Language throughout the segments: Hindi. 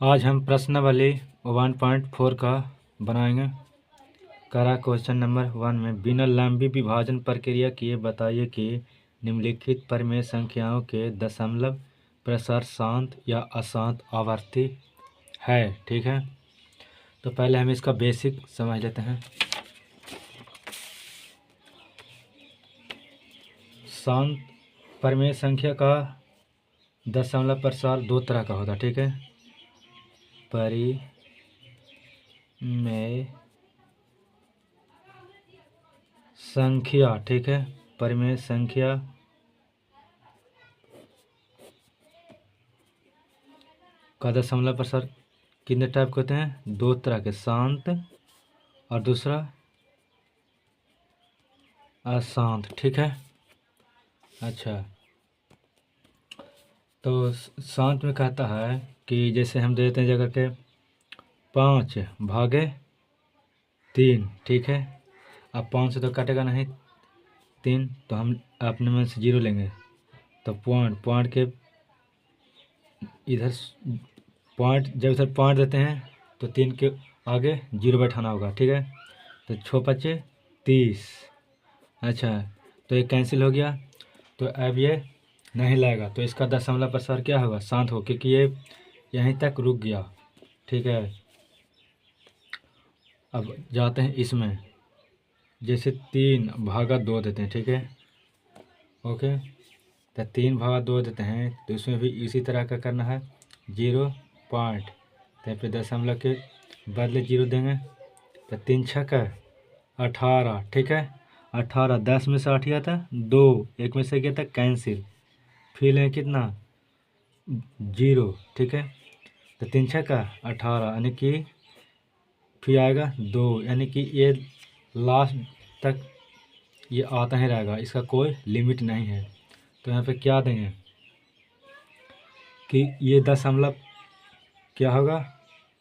आज हम प्रश्नावली 1.4 का बनाएंगे। करा क्वेश्चन नंबर 1 में बिना लंबी विभाजन प्रक्रिया किए बताइए कि निम्नलिखित परिमेय संख्याओं के दशमलव प्रसार शांत या अशांत आवर्ती है। ठीक है, तो पहले हम इसका बेसिक समझ लेते हैं। शांत परिमेय संख्या का दशमलव प्रसार दो तरह का होता है। ठीक है, परिमेय संख्या, ठीक है, परिमेय संख्या का दशमलव प्रसार कितने टाइप के होते हैं? दो तरह के, शांत और दूसरा अशांत। ठीक है, अच्छा, तो शांत में कहता है कि जैसे हम दे देते हैं जगह के 5/3। ठीक है, अब 5 से तो कटेगा नहीं 3, तो हम अपने मन से 0 लेंगे। तो पॉइंट के इधर जब इधर पॉइंट देते हैं तो 3 के आगे 0 बैठाना होगा। ठीक है, तो 6×5 = 30। अच्छा, तो ये कैंसिल हो गया, तो अब ये नहीं लाएगा, तो इसका दशमलव प्रसार क्या होगा? शांत हो, क्योंकि ये यहीं तक रुक गया। ठीक है, अब जाते हैं इसमें, जैसे 3/2 देते हैं। ठीक है, ओके, तो 3/2 देते हैं, तो इसमें भी इसी तरह का करना है। 0 पॉइंट, तो फिर दशमलव के बदले 0 देंगे, तो 3×6 = 18। ठीक है, 18, 10 में से 8 गया था, 2 एक में से गया था कैंसिल, फिर लें कितना? 0। ठीक है, तो 3×6 = 18, यानी कि फिर आएगा 2, यानी कि ये लास्ट तक ये आता ही रहेगा, इसका कोई लिमिट नहीं है। तो यहाँ पे क्या देंगे कि ये दशमलव क्या होगा?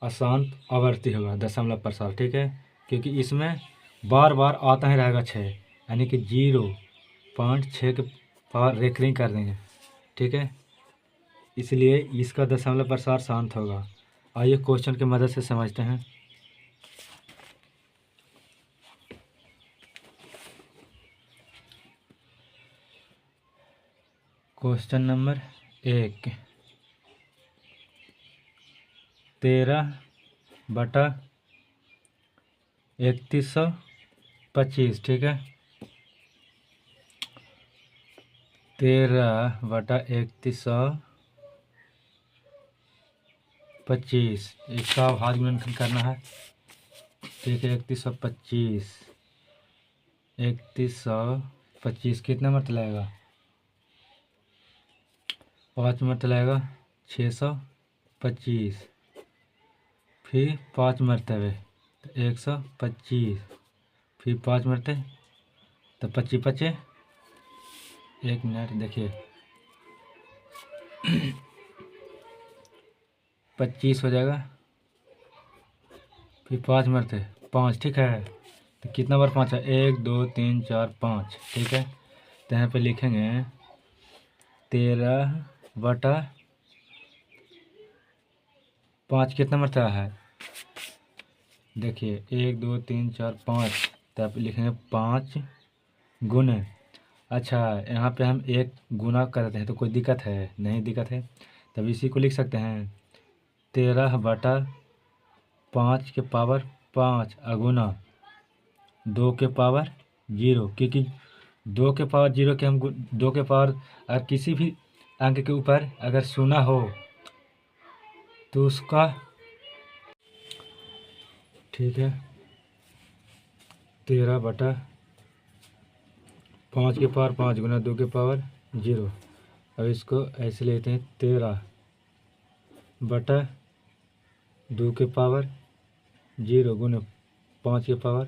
अशांत आवर्ती होगा, दशमलव प्रसार। ठीक है, क्योंकि इसमें बार बार आता ही रहेगा 6, यानी कि 0.6 के पावर रेकरिंग कर देंगे। ठीक है, इसलिए इसका दशमलव प्रसार शांत होगा। आइए क्वेश्चन की मदद से समझते हैं। Question number 1, 13/3125। ठीक है, 13/3125, इसका भाग गुणनखंड करना है। ठीक है, 3125, 3125 कितना मरतबा आएगा? 5 मरतबा आएगा, 625, फिर 5 मरतबे तो 125, फिर 5 मरतबे तो 25×5 = 1 मिनट देखिए 25 हो जाएगा, फिर 5 मरतबे 5। ठीक है, तो कितना बार 5 है? 1 2 3 4 5। ठीक है, तो यहाँ पे लिखेंगे 13/5 कितना मरतबा है? देखिए 1 2 3 4 5, तब लिखेंगे 5 गुने। अच्छा, यहाँ पे हम 1 गुना करते हैं तो कोई दिक्कत है? नहीं दिक्कत है, तब इसी को लिख सकते हैं 13/5 के पावर 5 अगुना 2 के पावर 0, क्योंकि 2 के पावर 0 के हम 2 के पावर अगर किसी भी अंक के ऊपर अगर शून्य हो तो उसका, ठीक है, 13/5 के पावर 5 गुना 2 के पावर 0। अब इसको ऐसे लेते हैं 13/2 के पावर 0 गुना 5 के पावर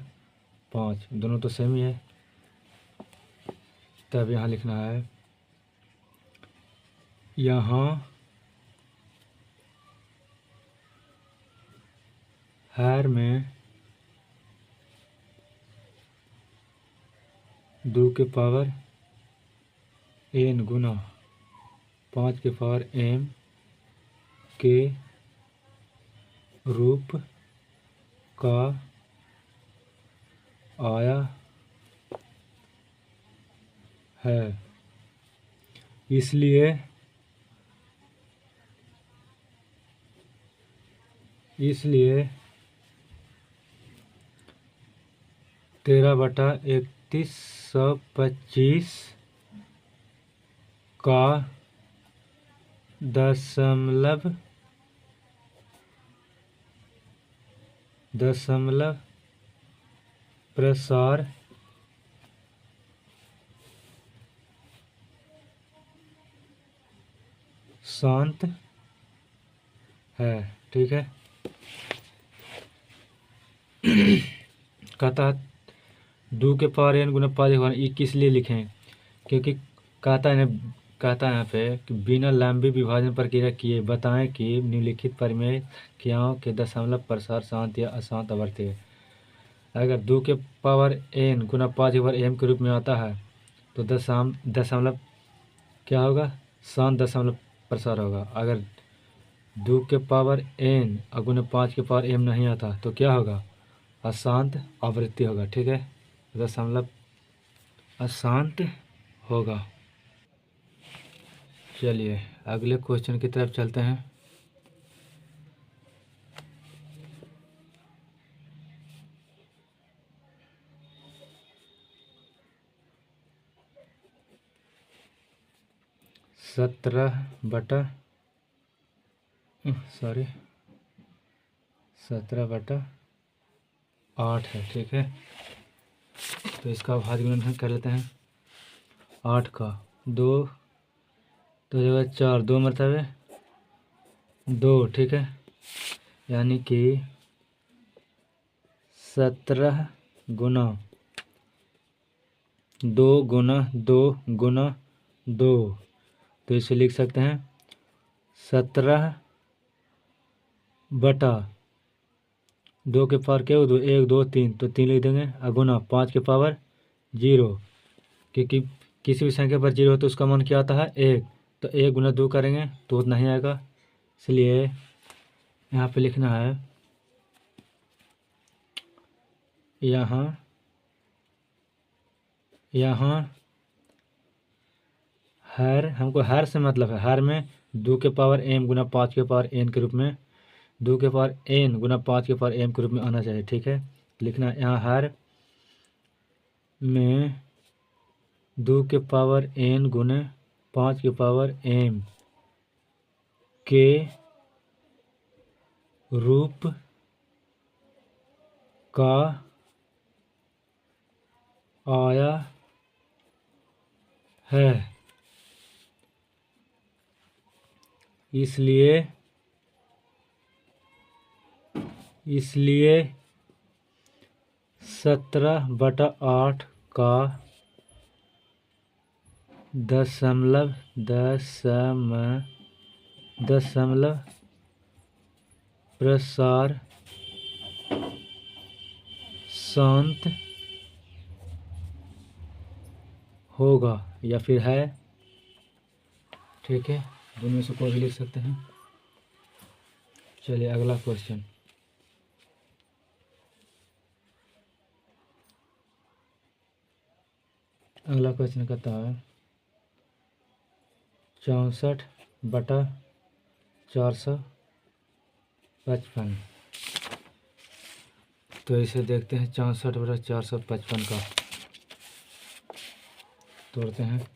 5, दोनों तो सेम ही है। तब यहाँ लिखना है, यहाँ हर में 2 के पावर n गुना 5 के पावर m के रूप का आया है, इसलिए 13/3125 का दशमलव प्रसार शांत है। ठीक है। कहता है 2 के पावर n गुना 5 ये किस लिए लिखें, क्योंकि कहता है यहाँ पे कि बिना लंबी विभाजन प्रक्रिया किए बताएं कि निम्नलिखित परिमेय क्रियाओं के दशमलव प्रसार शांत या अशांत आवर्ती है। अगर 2 के पावर n गुना 5/m के रूप में आता है तो दशमलव क्या होगा, शांत दशमलव प्रसार होगा। अगर 2 के पावर n गुना 5 के पावर m नहीं आता तो क्या होगा, अशांत आवृत्ति होगा। ठीक है, दशमलव अशांत होगा। चलिए अगले क्वेश्चन की तरफ चलते हैं। सत्रह बटा 8 है। ठीक है, तो इसका भाज्य गुणनफल कर लेते हैं। 8 का 2 तो जगह 4, 2 मरतबे 2। ठीक है, यानी कि 17 गुना 2 गुना 2 गुना 2, तो इसे लिख सकते हैं 17 बटा 2 के पावर क्या हो, 1 2 3 तो 3 लिख देंगे। गुना 5 के पावर 0, क्योंकि किसी भी संख्या पर 0 हो तो उसका मान क्या आता है 1, तो 1 गुना 2 करेंगे तो नहीं आएगा, इसलिए यहाँ पे लिखना है यहाँ हर, हमको हर से मतलब है हर में 2 के पावर m गुना 5 के पावर n के रूप में 2 के पावर n गुना 5 के पावर m के रूप में आना चाहिए। ठीक है, लिखना यहाँ हर में 2 के पावर n गुने 5 के पावर m के रूप का आया है, इसलिए 17/8 का दशमलव प्रसार शांत होगा या फिर है। ठीक है, दोनों में से कोई भी लिख सकते हैं। चलिए अगला क्वेश्चन। अगला क्वेश्चन कहता है 64/455। तो इसे देखते हैं 64/455 का तोड़ते हैं।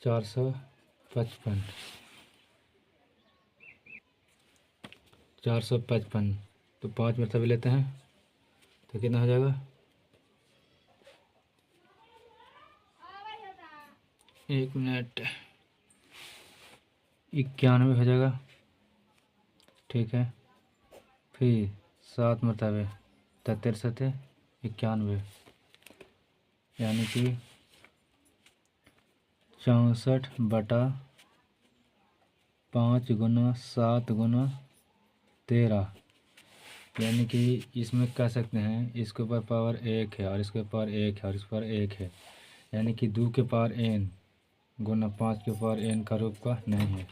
455 तो 5 मरतबे लेते हैं तो कितना हो जाएगा, 1 मिनट 91 हो जाएगा। ठीक है, फिर 7 मरतबे 73 91, यानी कि 64/5 गुना 7 गुना 13, यानी कि इसमें कह सकते हैं इसके ऊपर पावर 1 है और इसके ऊपर 1 है और इस पर 1 है, यानी कि 2 के पावर n गुना 5 के पावर n का रूप का नहीं है।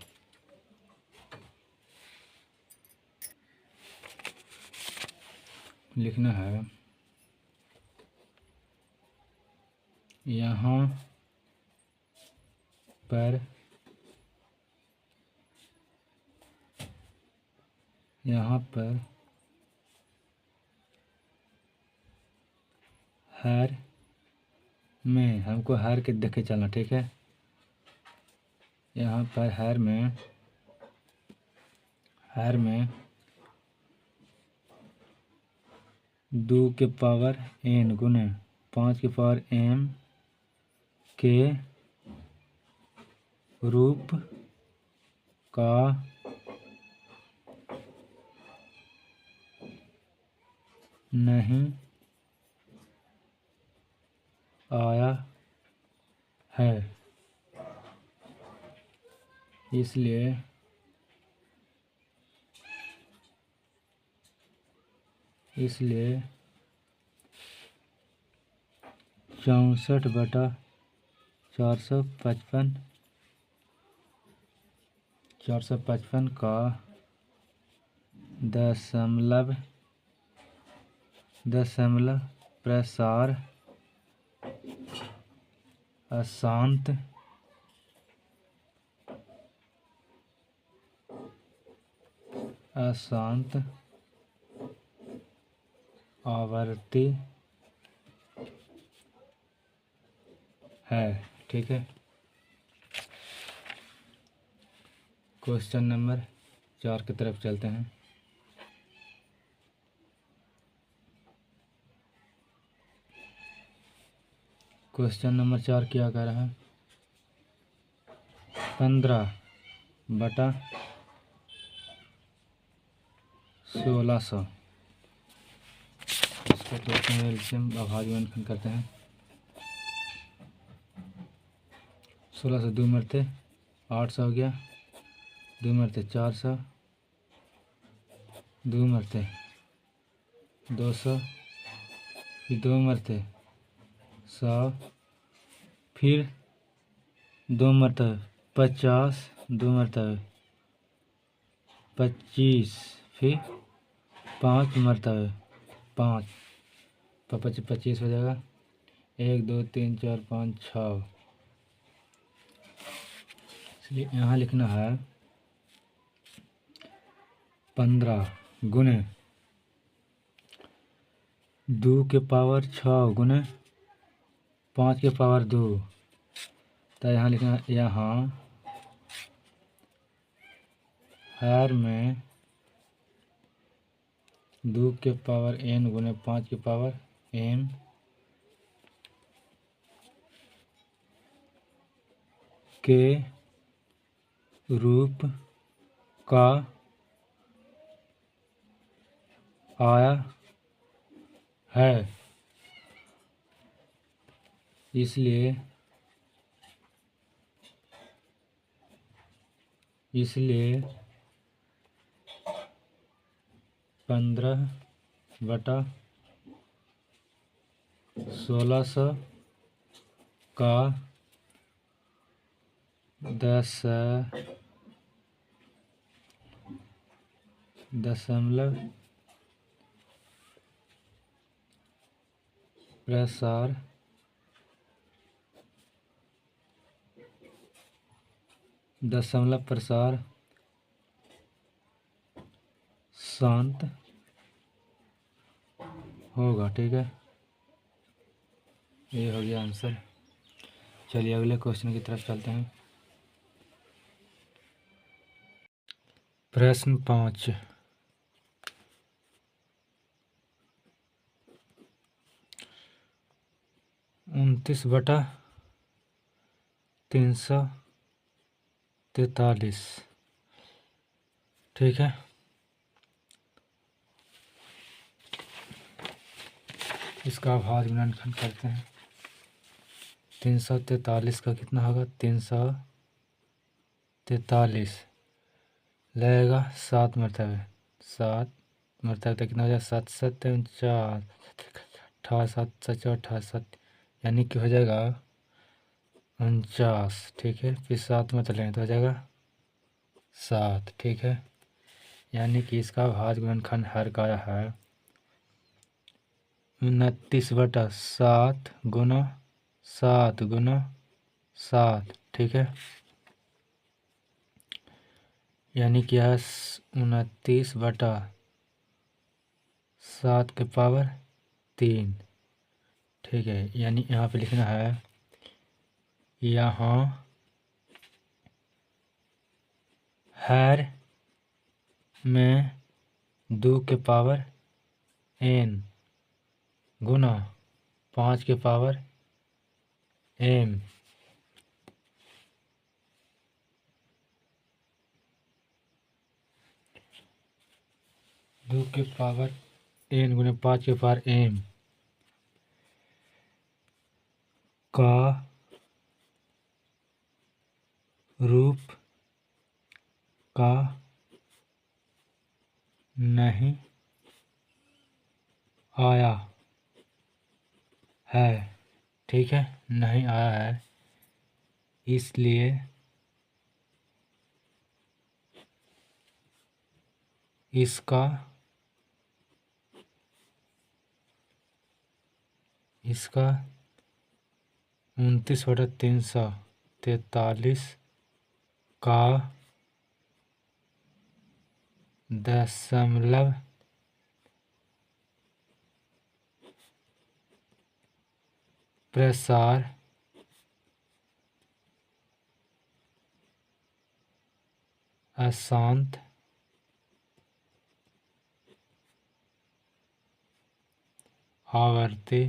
लिखना है यहाँ पर हर में, हमको हर के देख के चलना, ठीक है। यहाँ पर हर में 2 के पावर n गुने 5 के पावर m के रूप का नहीं आया है, इसलिए 64/455 का दशमलव प्रसार अशांत आवर्ती है, ठीक है। क्वेश्चन नंबर 4 की तरफ चलते हैं। क्वेश्चन नंबर 4 क्या कह रहा है? 15/1600। इसको तोड़ते हैं, एलसीएम अभाज्य गुणनखंड करते हैं। 16 से 2 मरते 800 हो गया, 2 मरते 400, 2 मरते 200, फिर 2 मरते 100, फिर 2 मरतबे 50, 2 मरतबे 25, फिर 5 मरतबे 5, 25 हो जाएगा। 1 2 3 4 5 6, इसलिए यहाँ लिखना है 15 गुने 2 के पावर 6 गुने 5 के पावर 2। तो यहाँ लिखना है, यहाँ हर में 2 के पावर n गुने 5 के पावर m के रूप का आया है, इसलिए 15/1600 का दशमलव प्रसार शांत होगा, ठीक है। ये हो गया आंसर। चलिए अगले क्वेश्चन की तरफ चलते हैं। प्रश्न 5, 29/343, ठीक है। इसका अभाज्य गुणनखंड करते हैं। 343 का कितना होगा? 343 लगेगा 7 मरतबे, 7 मरतबे तो कितना हो जाएगा? 7 7 49, 7 7 यानी कि हो जाएगा 49, ठीक है। फिर 7 मरतबे लेंगे तो हो जाएगा 7, ठीक है। यानी कि इसका अभाज्य गुणनखंड हर का है 29/7 गुना 7 गुना 7, ठीक है। यानी कि 29/7 के पावर 3, ठीक है। यानी यहाँ पे लिखना है, यहाँ हर में 2 के पावर n गुना 5 के पावर m, दो के पावर n गुना 5 के पावर m का रूप का नहीं आया है, ठीक है। नहीं आया है, इसलिए इसका 29/343 का दशमलव प्रसार अशांत आवर्ती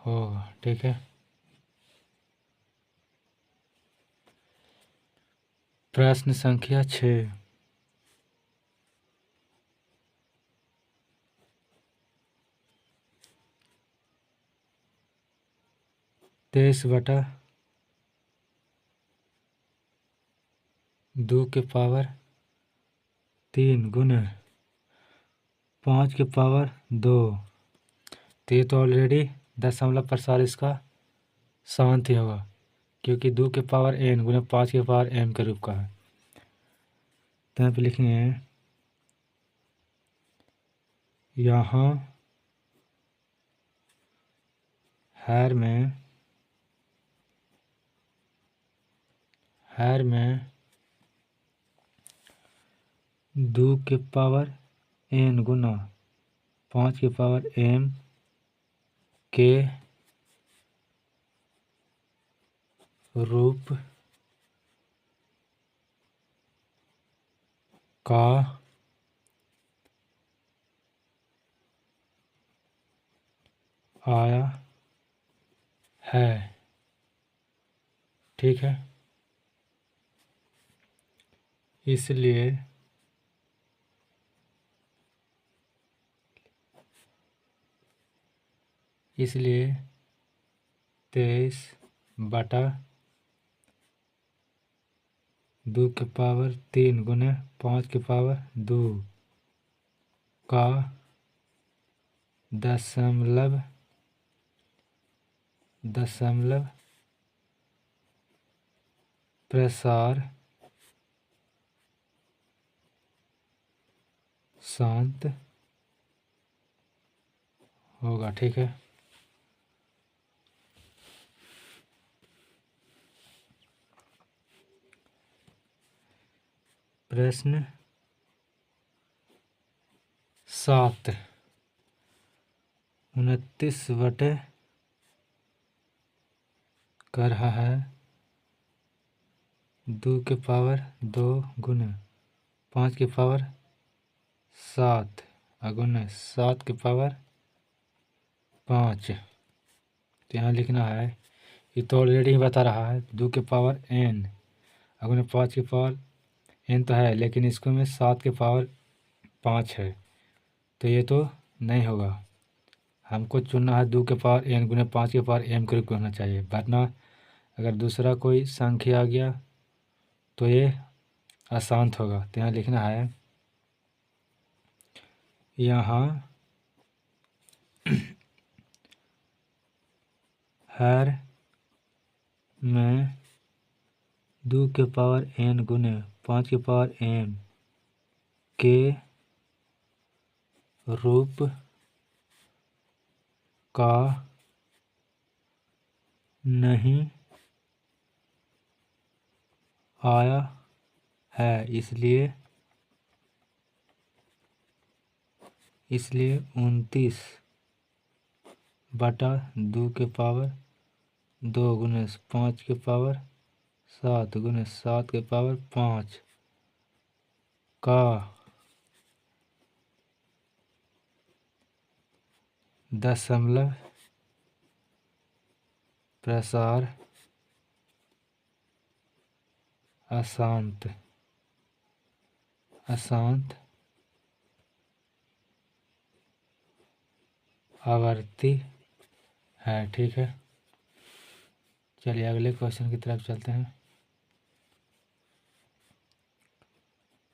होगा, ठीक है। प्रश्न संख्या 6, 23/2 के पावर 3 गुना 5 के पावर 2, तो ये तो ऑलरेडी दशमलव प्रसार इसका शांत ही होगा, क्योंकि 2 के पावर n गुना 5 के पावर m के रूप का है। तो यहाँ पे लिखेंगे, यहाँ हर में 2 के पावर n गुना 5 के पावर m के रूप का आया है, ठीक है। इसलिए इसलिए 23/2 के पावर 3 गुना 5 के पावर 2 का दशमलव प्रसार शांत होगा, ठीक है। प्रश्न 7, 29 कर रहा है 2 के पावर 2 गुना 5 के पावर 7 गुना 7 के पावर 5। तो यहाँ लिखना है, ये तो ऑलरेडी ही बता रहा है 2 के पावर n गुना 5 के पावर n तो है, लेकिन इसको में 7 के पावर 5 है, तो ये तो नहीं होगा। हमको चुनना है 2 के पावर n गुना 5 के पावर m के रूप में होना चाहिए, वरना अगर दूसरा कोई संख्या आ गया तो ये अशांत होगा। तो यहाँ लिखना है, यहाँ हर में 2 के पावर n गुने 5 के पावर m के रूप का नहीं आया है, इसलिए 29/2 के पावर 2 गुने 5 के पावर 7 गुने 7 के पावर 5 का दशमलव प्रसार अशांत आवर्ती है। ठीक है, चलिए अगले क्वेश्चन की तरफ चलते हैं।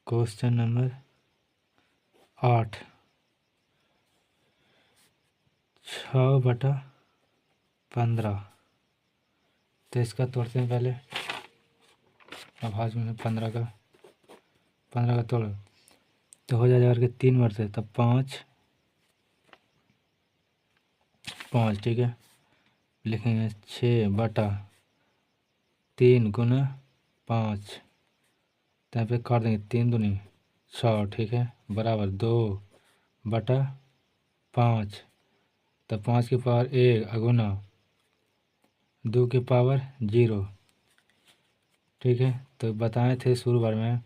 Question number 8, 6/15। तो इसका तोड़ते हैं पहले। अब आज मैंने 15 का तोड़ तो हो जाएगा कि 3 बार से, तब 5। ठीक है, लिखेंगे 6/3 गुना 5, यहाँ पे काट देंगे 3 दूनी 6। ठीक है, बराबर 2/5, तब 5 के पावर 1 गुना 2 के पावर 0। ठीक है, तो बताए थे शुरू बार में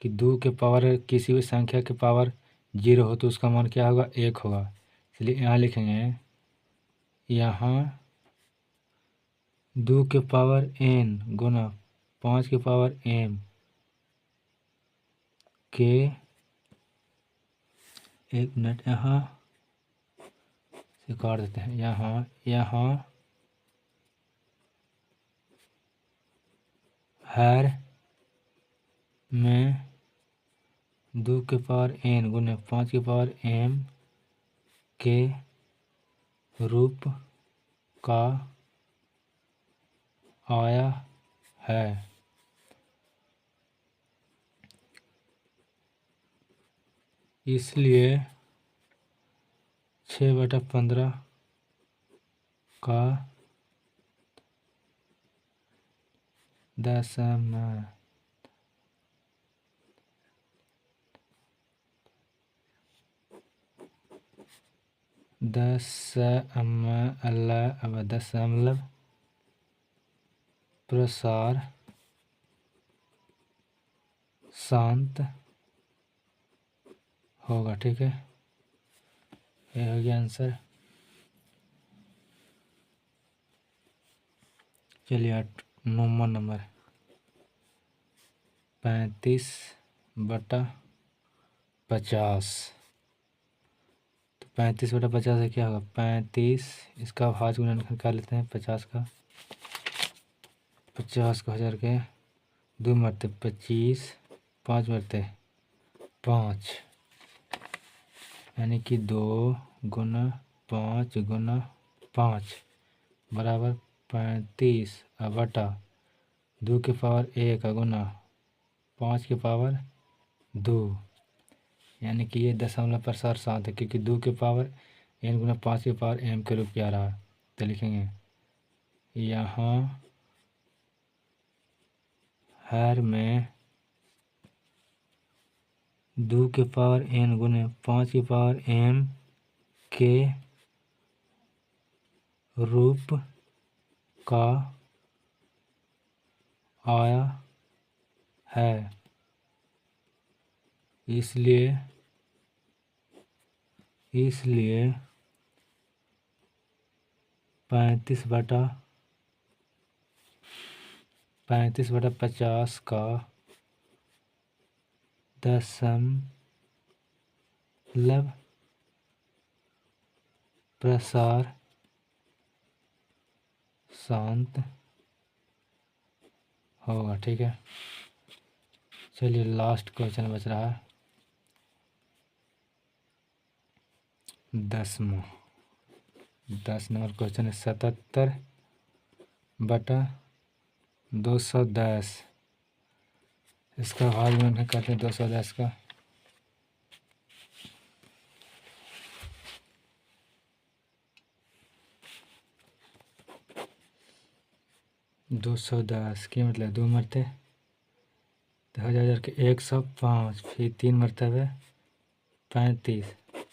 कि 2 के पावर किसी भी संख्या के पावर 0 हो तो उसका मान क्या होगा, 1 होगा। इसलिए यहाँ लिखेंगे, यहाँ 2 के पावर n गुना 5 के पावर m के, 1 मिनट यहाँ से काट देते हैं, यहाँ हर में 2 के पावर n गुने 5 के पावर m के रूप का आया है, इसलिए 6/15 का दशमलव प्रसार शांत होगा। ठीक है, ये हो गया आंसर। चलिए 9वां नंबर, 35/50। तो 35/50 है क्या होगा, 35, इसका भाज गुणन कर लेते हैं 50 का। 50 को 1000 के 2 मरते 25, 5 मरते 5, यानी कि 2 गुना 5 गुना 5 बराबर 35/2 के पावर 1 गुना 5 के पावर 2, यानी कि ये दशमलव प्रसार शांत है, क्योंकि 2 के पावर n गुना 5 के पावर m के रूप में आ रहा है। तो लिखेंगे यहाँ हर में 2 के पावर n गुने 5 के पावर m के रूप का आया है, इसलिए 35/50 का दशमलव प्रसार शांत होगा। ठीक है, चलिए लास्ट क्वेश्चन बच रहा है 10 नंबर क्वेश्चन है 77/50। 210, इसका भाग करते हैं 210 का। 210 के मतलब 2 मरते, तो 1000 के 105, फिर 3 मरतबे 35,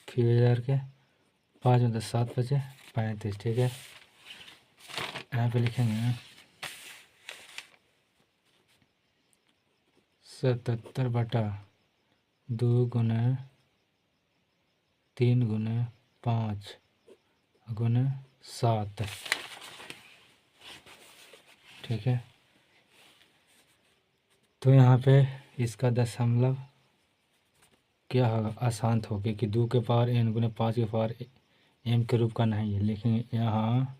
फिर 1000 के 5 मतलब 7 बचे 35। ठीक है, यहाँ पे लिखेंगे 77/2 गुने 3 गुने 5 गुने 7। ठीक है, तो यहाँ पे इसका दशमलव क्या होगा, अशांत हो गया कि 2 के पावर n गुने 5 के पावर m के रूप का नहीं है। लेकिन यहाँ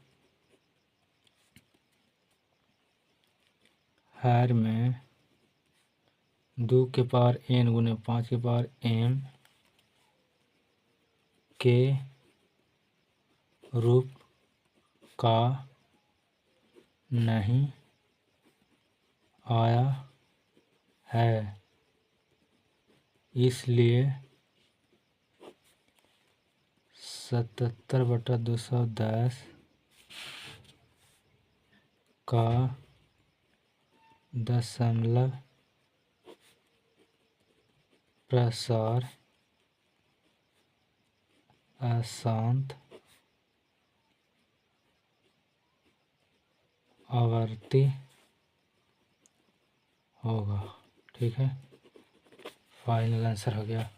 हर में 2 के पावर n गुने 5 के पावर m के रूप का नहीं आया है, इसलिए 77/210 का दशमलव प्रसार अशांत आवर्ती होगा। ठीक है, फाइनल आंसर हो गया।